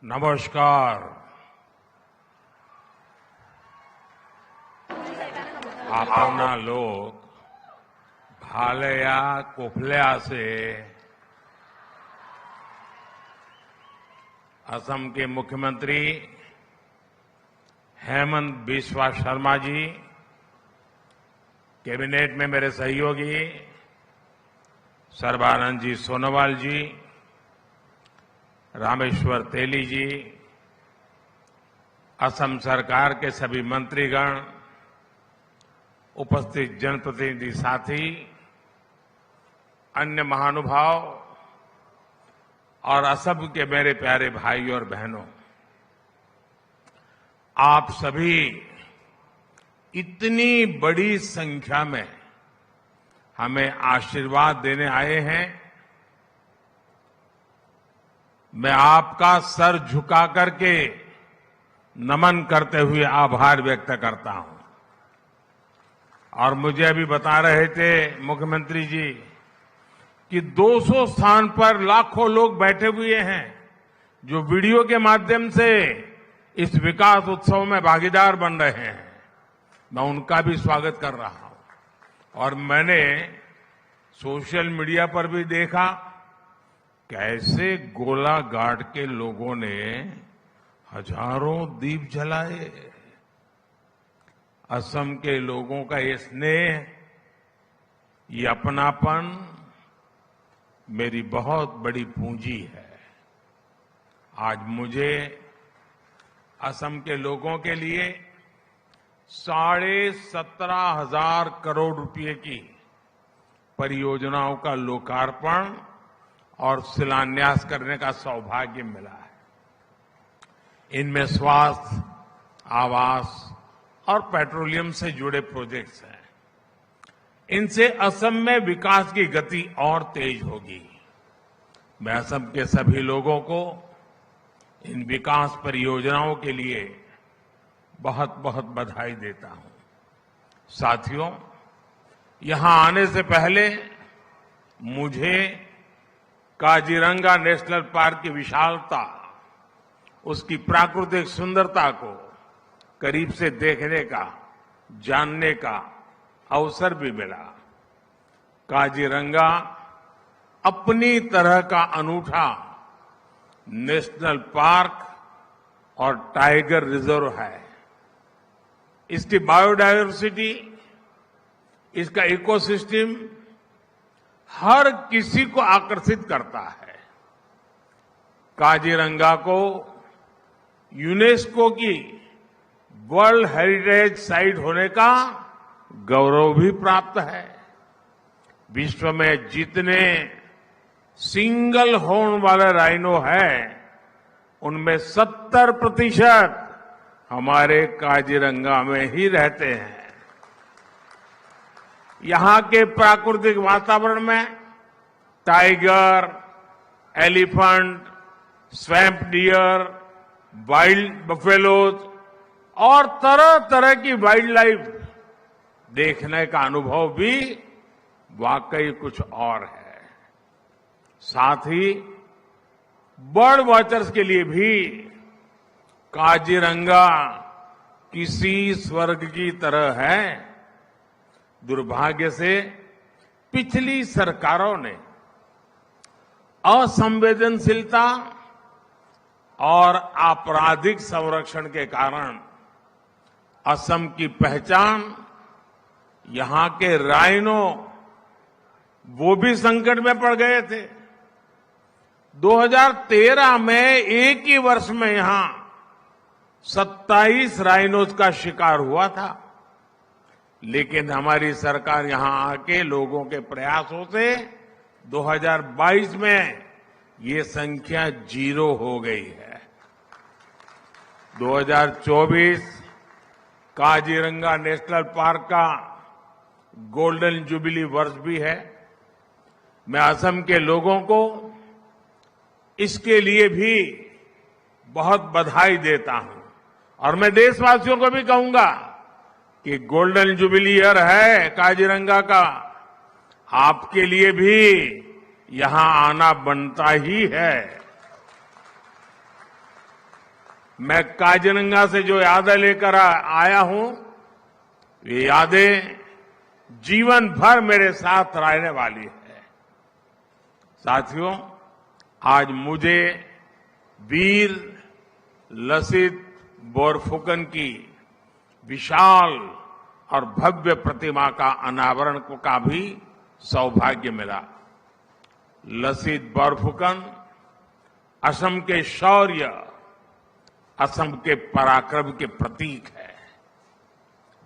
नमस्कार। आपना लोग भालया कोफल्या से असम के मुख्यमंत्री हेमंत बिस्वा शर्मा जी, कैबिनेट में मेरे सहयोगी सर्बानंद जी सोनोवाल जी, रामेश्वर तेली जी, असम सरकार के सभी मंत्रीगण, उपस्थित जनप्रतिनिधि साथी, अन्य महानुभाव और असम के मेरे प्यारे भाई और बहनों, आप सभी इतनी बड़ी संख्या में हमें आशीर्वाद देने आए हैं। मैं आपका सर झुका करके नमन करते हुए आभार व्यक्त करता हूं। और मुझे अभी बता रहे थे मुख्यमंत्री जी कि 200 स्थान पर लाखों लोग बैठे हुए हैं जो वीडियो के माध्यम से इस विकास उत्सव में भागीदार बन रहे हैं। मैं उनका भी स्वागत कर रहा हूं। और मैंने सोशल मीडिया पर भी देखा कैसे गोलाघाट के लोगों ने हजारों दीप जलाए। असम के लोगों का ये स्नेह, ये अपनापन मेरी बहुत बड़ी पूंजी है। आज मुझे असम के लोगों के लिए 17,500 करोड़ रुपए की परियोजनाओं का लोकार्पण और शिलान्यास करने का सौभाग्य मिला है। इनमें स्वास्थ्य, आवास और पेट्रोलियम से जुड़े प्रोजेक्ट्स हैं। इनसे असम में विकास की गति और तेज होगी। मैं असम के सभी लोगों को इन विकास परियोजनाओं के लिए बहुत बहुत बधाई देता हूं। साथियों, यहां आने से पहले मुझे काजीरंगा नेशनल पार्क की विशालता, उसकी प्राकृतिक सुंदरता को करीब से देखने का, जानने का अवसर भी मिला। काजीरंगा अपनी तरह का अनूठा नेशनल पार्क और टाइगर रिजर्व है। इसकी बायोडायवर्सिटी, इसका इकोसिस्टम हर किसी को आकर्षित करता है। काजीरंगा को यूनेस्को की वर्ल्ड हेरिटेज साइट होने का गौरव भी प्राप्त है। विश्व में जितने सिंगल हॉर्न वाले राइनो हैं, उनमें 70% हमारे काजीरंगा में ही रहते हैं। यहां के प्राकृतिक वातावरण में tiger, elephant, swamp dear, wild buffaloes और तरह तरह की वाइल्ड लाइफ देखने का अनुभव भी वाकई कुछ और है। साथ ही बर्ड वॉचर्स के लिए भी काजीरंगा किसी स्वर्ग की तरह है। दुर्भाग्य से पिछली सरकारों ने असंवेदनशीलता और आपराधिक संरक्षण के कारण असम की पहचान, यहां के राइनो, वो भी संकट में पड़ गए थे। 2013 में एक ही वर्ष में यहां 27 राइनोज का शिकार हुआ था। लेकिन हमारी सरकार यहां आके लोगों के प्रयासों से 2022 में ये संख्या 0 हो गई है। 2024 काजीरंगा नेशनल पार्क का गोल्डन जुबिली वर्ष भी है। मैं असम के लोगों को इसके लिए भी बहुत बधाई देता हूं। और मैं देशवासियों को भी कहूंगा कि गोल्डन जुबिली ईयर है काजीरंगा का, आपके लिए भी यहां आना बनता ही है। मैं काजीरंगा से जो यादें लेकर आया हूं, ये यादें जीवन भर मेरे साथ रहने वाली है। साथियों, आज मुझे वीर लसित बोरफुकन की विशाल और भव्य प्रतिमा का अनावरण का भी सौभाग्य मिला। लसित बोरफुकन असम के शौर्य, असम के पराक्रम के प्रतीक है।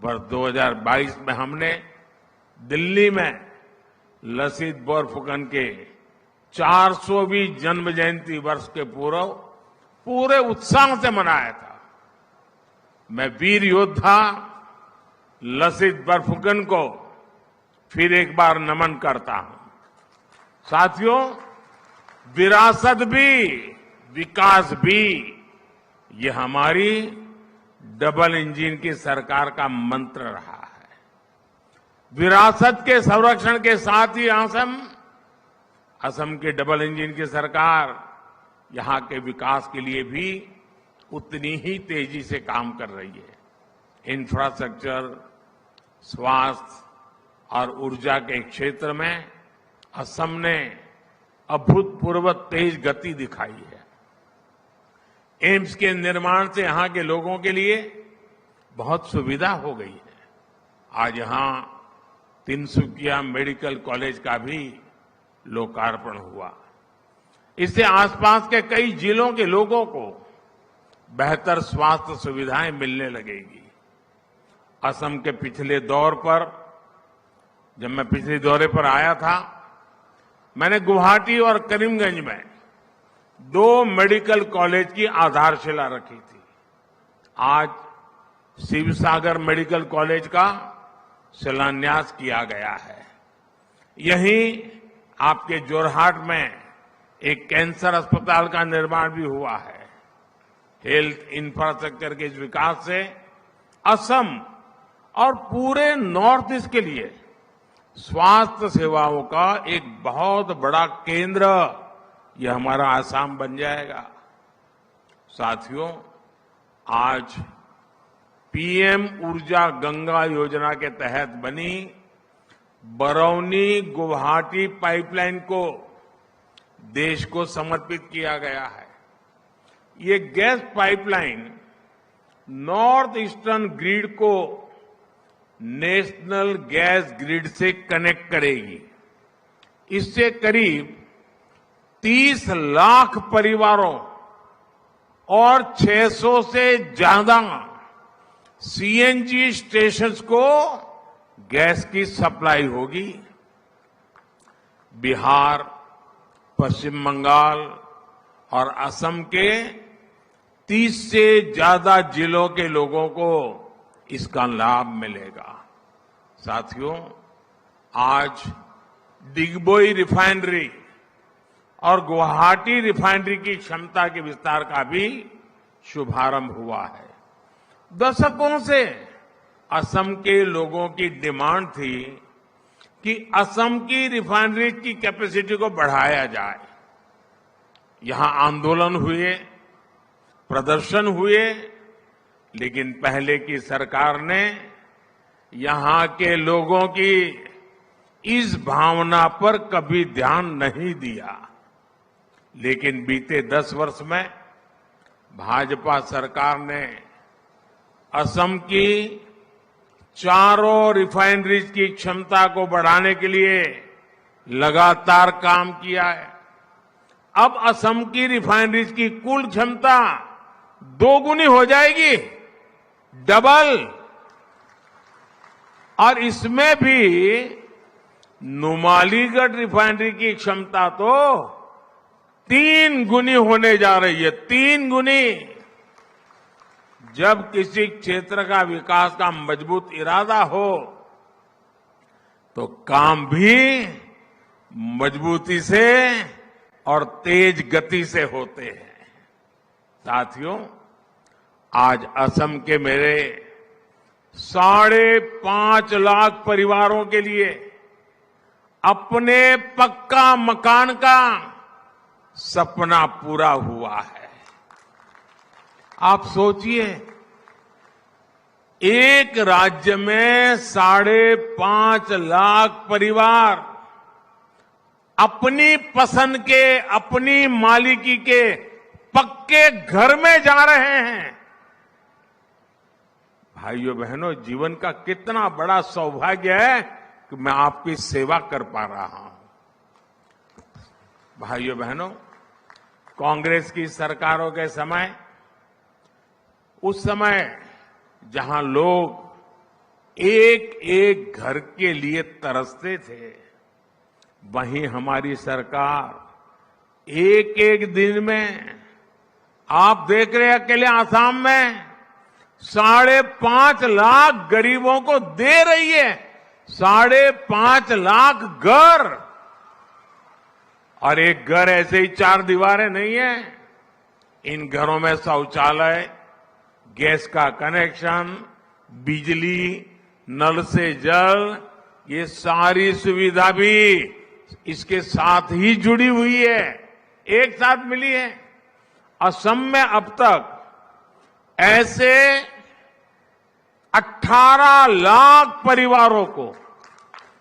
वर्ष 2022 में हमने दिल्ली में लसित बोरफुकन के 400वीं जन्म जयंती वर्ष के पूरे उत्साह से मनाया था। मैं वीर योद्धा लसित बोरफुकन को फिर एक बार नमन करता हूं। साथियों, विरासत भी विकास भी, ये हमारी डबल इंजन की सरकार का मंत्र रहा है। विरासत के संरक्षण के साथ ही असम की डबल इंजन की सरकार यहां के विकास के लिए भी उतनी ही तेजी से काम कर रही है। इंफ्रास्ट्रक्चर, स्वास्थ्य और ऊर्जा के क्षेत्र में असम ने अभूतपूर्व तेज गति दिखाई है। एम्स के निर्माण से यहां के लोगों के लिए बहुत सुविधा हो गई है। आज यहां तिनसुकिया मेडिकल कॉलेज का भी लोकार्पण हुआ। इससे आसपास के कई जिलों के लोगों को बेहतर स्वास्थ्य सुविधाएं मिलने लगेगी। असम के पिछले दौर पर, जब मैं पिछले दौरे पर आया था, मैंने गुवाहाटी और करीमगंज में 2 मेडिकल कॉलेज की आधारशिला रखी थी। आज शिवसागर मेडिकल कॉलेज का शिलान्यास किया गया है। यहीं आपके जोरहाट में एक कैंसर अस्पताल का निर्माण भी हुआ है। हेल्थ इंफ्रास्ट्रक्चर के इस विकास से असम और पूरे नॉर्थ ईस्ट के लिए स्वास्थ्य सेवाओं का एक बहुत बड़ा केंद्र यह हमारा आसाम बन जाएगा। साथियों, आज पीएम ऊर्जा गंगा योजना के तहत बनी बरौनी गुवाहाटी पाइपलाइन को देश को समर्पित किया गया है। ये gas pipeline north eastern grid को नेशनल गैस ग्रिड से कनेक्ट करेगी। इससे करीब 30 लाख परिवारों और 600 से ज्यादा सीएनजी स्टेशंस को गैस की सप्लाई होगी। बिहार, पश्चिम बंगाल और असम के 30 से ज्यादा जिलों के लोगों को इसका लाभ मिलेगा। साथियों, आज डिगबोई रिफाइनरी और गुवाहाटी रिफाइनरी की क्षमता के विस्तार का भी शुभारंभ हुआ है। दशकों से असम के लोगों की डिमांड थी कि असम की रिफाइनरी की कैपेसिटी को बढ़ाया जाए। यहां आंदोलन हुए, प्रदर्शन हुए, लेकिन पहले की सरकार ने यहां के लोगों की इस भावना पर कभी ध्यान नहीं दिया। लेकिन बीते 10 वर्ष में भाजपा सरकार ने असम की चारों रिफाइनरीज की क्षमता को बढ़ाने के लिए लगातार काम किया है। अब असम की रिफाइनरीज की कुल क्षमता 2 गुनी हो जाएगी, डबल। और इसमें भी नुमालीगढ़ रिफाइनरी की क्षमता तो 3 गुनी होने जा रही है, 3 गुनी। जब किसी क्षेत्र का विकास का मजबूत इरादा हो तो काम भी मजबूती से और तेज गति से होते हैं। साथियों, आज असम के मेरे 5.5 लाख परिवारों के लिए अपने पक्का मकान का सपना पूरा हुआ है। आप सोचिए, एक राज्य में 5.5 लाख परिवार अपनी पसंद के, अपनी मालिकी के पक्के घर में जा रहे हैं। भाइयों बहनों, जीवन का कितना बड़ा सौभाग्य है कि मैं आपकी सेवा कर पा रहा हूं। भाइयों बहनों, कांग्रेस की सरकारों के समय, उस समय जहां लोग एक एक घर के लिए तरसते थे, वहीं हमारी सरकार एक एक दिन में, आप देख रहे हैं अकेले आसाम में 5.5 लाख गरीबों को दे रही है। 5.5 लाख घर, और एक घर ऐसे ही 4 दीवारें नहीं है। इन घरों में शौचालय, गैस का कनेक्शन, बिजली, नल से जल, ये सारी सुविधा भी इसके साथ ही जुड़ी हुई है, एक साथ मिली है। असम में अब तक ऐसे 18 लाख परिवारों को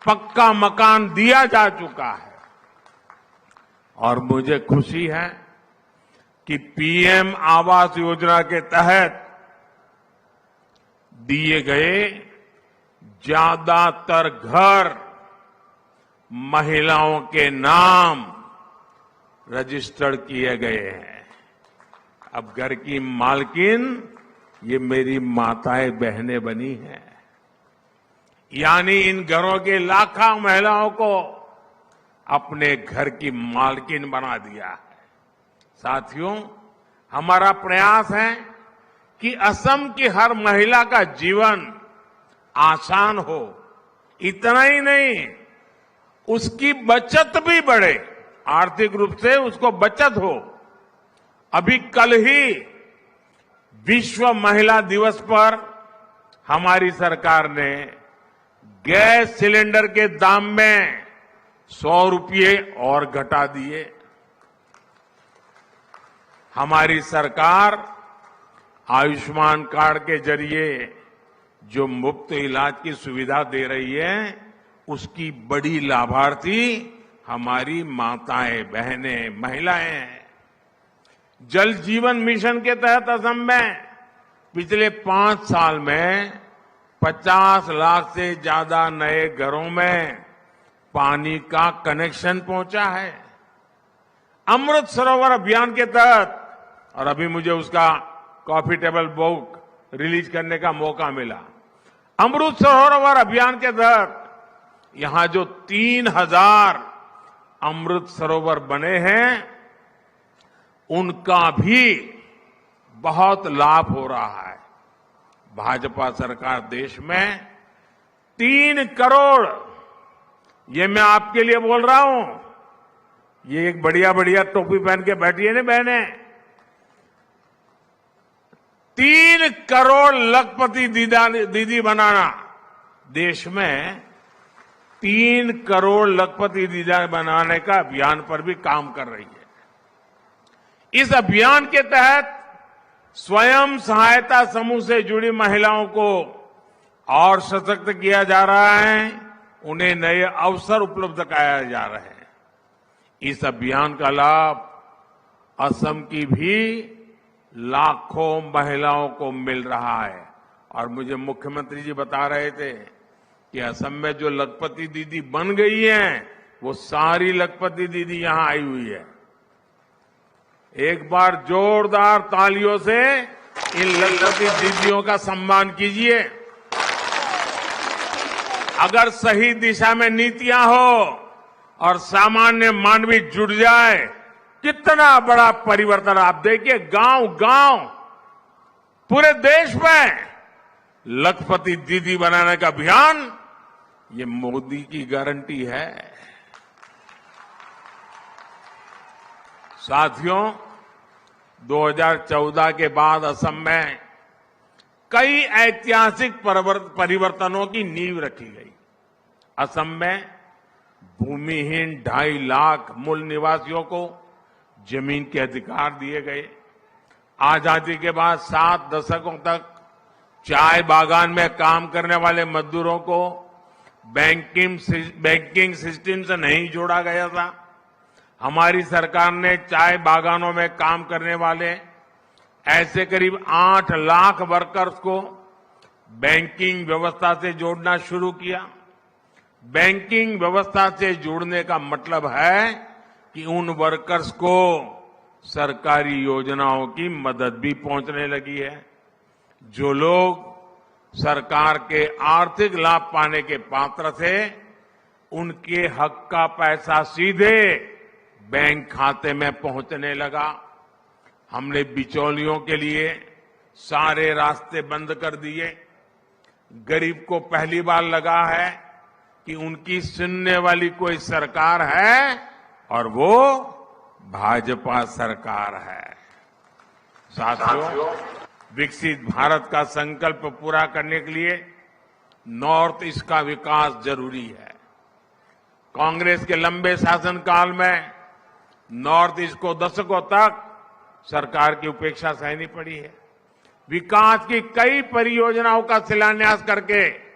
पक्का मकान दिया जा चुका है। और मुझे खुशी है कि पीएम आवास योजना के तहत दिए गए ज्यादातर घर महिलाओं के नाम रजिस्टर्ड किए गए हैं। अब घर की मालकिन ये मेरी माताएं बहनें बनी हैं। यानी इन घरों के लाखों महिलाओं को अपने घर की मालकिन बना दिया है। साथियों, हमारा प्रयास है कि असम की हर महिला का जीवन आसान हो। इतना ही नहीं, उसकी बचत भी बढ़े, आर्थिक रूप से उसको बचत हो। अभी कल ही विश्व महिला दिवस पर हमारी सरकार ने गैस सिलेंडर के दाम में 100 रुपये और घटा दिए। हमारी सरकार आयुष्मान कार्ड के जरिए जो मुफ्त इलाज की सुविधा दे रही है, उसकी बड़ी लाभार्थी हमारी माताएं, बहनें, महिलाएं हैं। जल जीवन मिशन के तहत असम में पिछले 5 साल में 50 लाख से ज्यादा नए घरों में पानी का कनेक्शन पहुंचा है। अमृत सरोवर अभियान के तहत, और अभी मुझे उसका कॉफी टेबल बुक रिलीज करने का मौका मिला। अमृत सरोवर अभियान के तहत यहां जो 3000 अमृत सरोवर बने हैं, उनका भी बहुत लाभ हो रहा है। भाजपा सरकार देश में 3 करोड़, ये मैं आपके लिए बोल रहा हूं, ये एक बढ़िया बढ़िया टोपी पहन के बैठी है ना बहने, 3 करोड़ लखपति दीदी बनाना, देश में 3 करोड़ लखपति दीदी बनाने का अभियान पर भी काम कर रही है। इस अभियान के तहत स्वयं सहायता समूह से जुड़ी महिलाओं को और सशक्त किया जा रहा है, उन्हें नए अवसर उपलब्ध कराए जा रहे हैं। इस अभियान का लाभ असम की भी लाखों महिलाओं को मिल रहा है। और मुझे मुख्यमंत्री जी बता रहे थे कि असम में जो लखपति दीदी बन गई हैं, वो सारी लखपति दीदी यहां आई हुई है। एक बार जोरदार तालियों से इन लखपति दीदियों का सम्मान कीजिए। अगर सही दिशा में नीतियां हो और सामान्य मानवी जुड़ जाए, कितना बड़ा परिवर्तन। आप देखिए, गांव गांव पूरे देश में लखपति दीदी बनाने का अभियान, ये मोदी की गारंटी है। साथियों, 2014 के बाद असम में कई ऐतिहासिक परिवर्तनों की नींव रखी गई। असम में भूमिहीन 2.5 लाख मूल निवासियों को जमीन के अधिकार दिए गए। आजादी के बाद 7 दशकों तक चाय बागान में काम करने वाले मजदूरों को बैंकिंग सिस्टम से नहीं जोड़ा गया था। हमारी सरकार ने चाय बागानों में काम करने वाले ऐसे करीब 8 लाख वर्कर्स को बैंकिंग व्यवस्था से जोड़ना शुरू किया। बैंकिंग व्यवस्था से जोड़ने का मतलब है कि उन वर्कर्स को सरकारी योजनाओं की मदद भी पहुंचने लगी है। जो लोग सरकार के आर्थिक लाभ पाने के पात्र थे, उनके हक का पैसा सीधे बैंक खाते में पहुंचने लगा। हमने बिचौलियों के लिए सारे रास्ते बंद कर दिए। गरीब को पहली बार लगा है कि उनकी सुनने वाली कोई सरकार है और वो भाजपा सरकार है। साथियों, विकसित भारत का संकल्प पूरा करने के लिए नॉर्थ ईस्ट का विकास जरूरी है। कांग्रेस के लंबे शासनकाल में नॉर्थ ईस्ट को दशकों तक सरकार की उपेक्षा सहनी पड़ी है। विकास की कई परियोजनाओं का शिलान्यास करके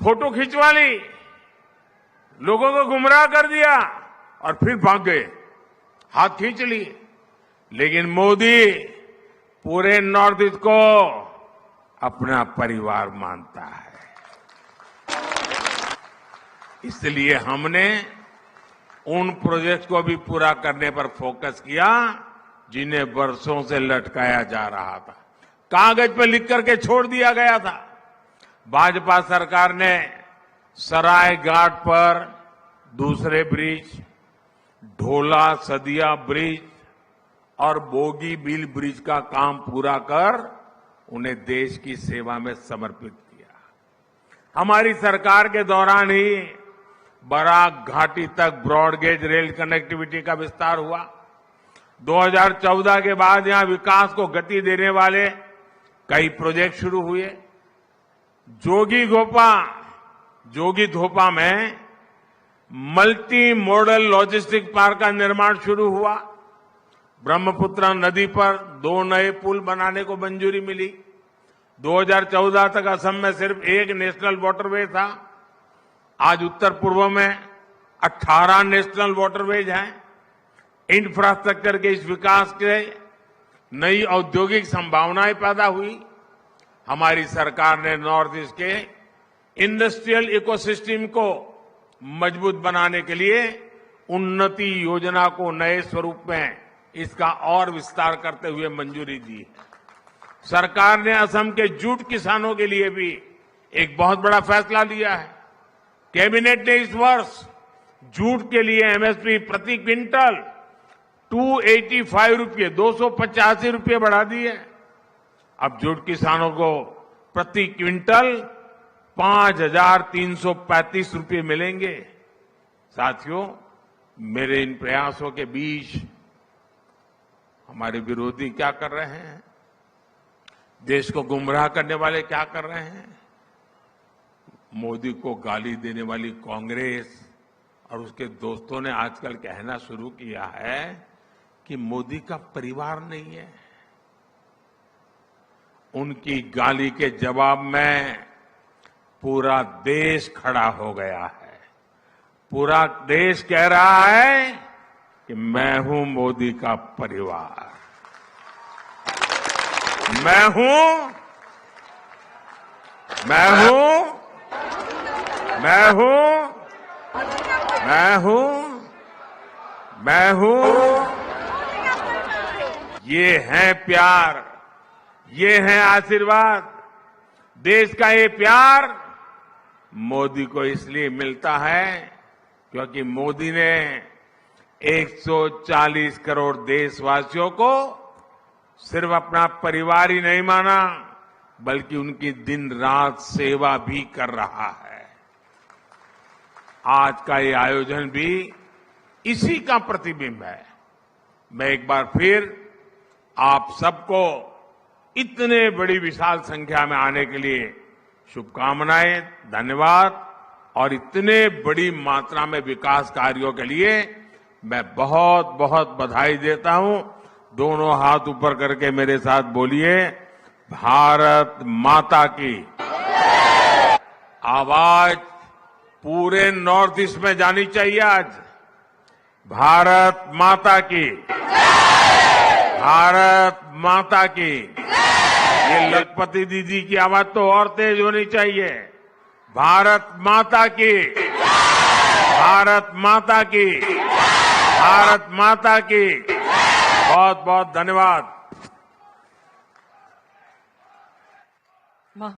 फोटो खिंचवा ली, लोगों को गुमराह कर दिया और फिर भाग गए, हाथ खींच लिए। लेकिन मोदी पूरे नॉर्थ ईस्ट को अपना परिवार मानता है। इसलिए हमने उन प्रोजेक्ट को भी पूरा करने पर फोकस किया जिन्हें वर्षों से लटकाया जा रहा था, कागज पर लिख करके छोड़ दिया गया था। भाजपा सरकार ने सराय घाट पर दूसरे ब्रिज, ढोला सदिया ब्रिज और बोगी बिल ब्रिज का काम पूरा कर उन्हें देश की सेवा में समर्पित किया। हमारी सरकार के दौरान ही बराक घाटी तक ब्रॉडगेज रेल कनेक्टिविटी का विस्तार हुआ। 2014 के बाद यहां विकास को गति देने वाले कई प्रोजेक्ट शुरू हुए। जोगी धोपा में मल्टी मॉडल लॉजिस्टिक पार्क का निर्माण शुरू हुआ। ब्रह्मपुत्र नदी पर 2 नए पुल बनाने को मंजूरी मिली। 2014 तक असम में सिर्फ एक नेशनल वाटरवे था, आज उत्तर पूर्व में 18 नेशनल वाटरवेज हैं। इंफ्रास्ट्रक्चर के इस विकास के नई औद्योगिक संभावनाएं पैदा हुई। हमारी सरकार ने नॉर्थ ईस्ट के इंडस्ट्रियल इकोसिस्टम को मजबूत बनाने के लिए उन्नति योजना को नए स्वरूप में इसका और विस्तार करते हुए मंजूरी दी है। सरकार ने असम के जूट किसानों के लिए भी एक बहुत बड़ा फैसला लिया है। कैबिनेट ने इस वर्ष जूट के लिए एमएसपी प्रति क्विंटल 285 रुपये 285 रुपये बढ़ा दिए। अब जूट किसानों को प्रति क्विंटल 5,335 रुपये मिलेंगे। साथियों, मेरे इन प्रयासों के बीच हमारे विरोधी क्या कर रहे हैं, देश को गुमराह करने वाले क्या कर रहे हैं। मोदी को गाली देने वाली कांग्रेस और उसके दोस्तों ने आजकल कहना शुरू किया है कि मोदी का परिवार नहीं है। उनकी गाली के जवाब में पूरा देश खड़ा हो गया है। पूरा देश कह रहा है कि मैं हूं मोदी का परिवार, मैं हूं ये है प्यार, ये है आशीर्वाद। देश का ये प्यार मोदी को इसलिए मिलता है क्योंकि मोदी ने 140 करोड़ देशवासियों को सिर्फ अपना परिवार ही नहीं माना, बल्कि उनकी दिन रात सेवा भी कर रहा है। आज का ये आयोजन भी इसी का प्रतिबिंब है। मैं एक बार फिर आप सबको इतने बड़ी विशाल संख्या में आने के लिए शुभकामनाएं, धन्यवाद। और इतने बड़ी मात्रा में विकास कार्यों के लिए मैं बहुत बहुत बधाई देता हूं। दोनों हाथ ऊपर करके मेरे साथ बोलिए, भारत माता की। आवाज पूरे नॉर्थ ईस्ट में जानी चाहिए आज। भारत माता की, भारत माता की। ये लखपति दीदी की आवाज तो और तेज होनी चाहिए। भारत माता की, भारत माता की, भारत माता की। बहुत बहुत धन्यवाद।